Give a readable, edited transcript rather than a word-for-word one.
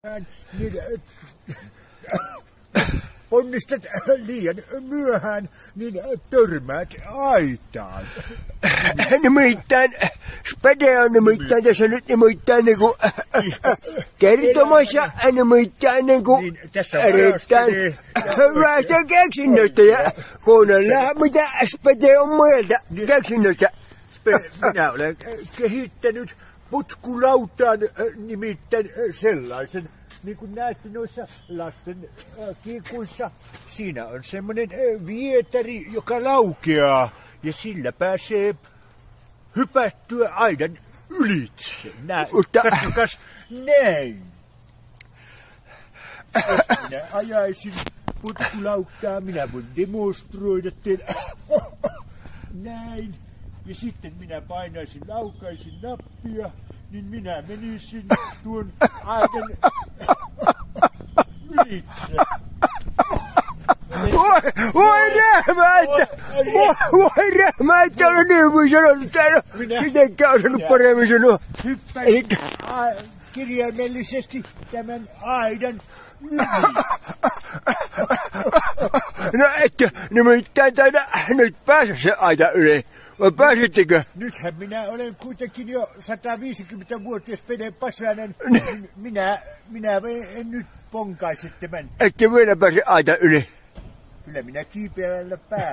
Niin, ponnistat liian myöhään, niin törmäät aitaan. Nimittäin, Spede on nimittäin tässä nyt niinku kertomassa niinku Niin, tässä on erittäin hyvästä keksinnöstä ja kuunnellaan mitä Spede on mieltä keksinnöstä. Minä olen kehittänyt potkulautaan nimittäin sellaisen, niin kuin näette noissa lasten kiikuissa. Siinä on semmoinen vietäri, joka laukeaa ja sillä pääsee hypättyä aidan ylitse. Katsokas näin. Jos minä ajaisin potkulauttaa, minä voin demonstroida teille. Näin. Ja sitten minä painaisin, laukaisin nappia, niin minä menisin tuon aidan ylitse. Voi rähmäitä, olen niin sanonut täällä. Mitenkään osannut paremmin sanoa. Hyppäisin kirjaimellisesti tämän aidan yli. No ette nimittäin taida nyt pääse se aita yli. Vai pääsittekö? Nythän minä olen kuitenkin jo 150-vuotias Pede Pasanen. Minä en nyt ponkaisi tämän. Ette vielä pääse aita yli. Kyllä minä kiipeällä pääsen.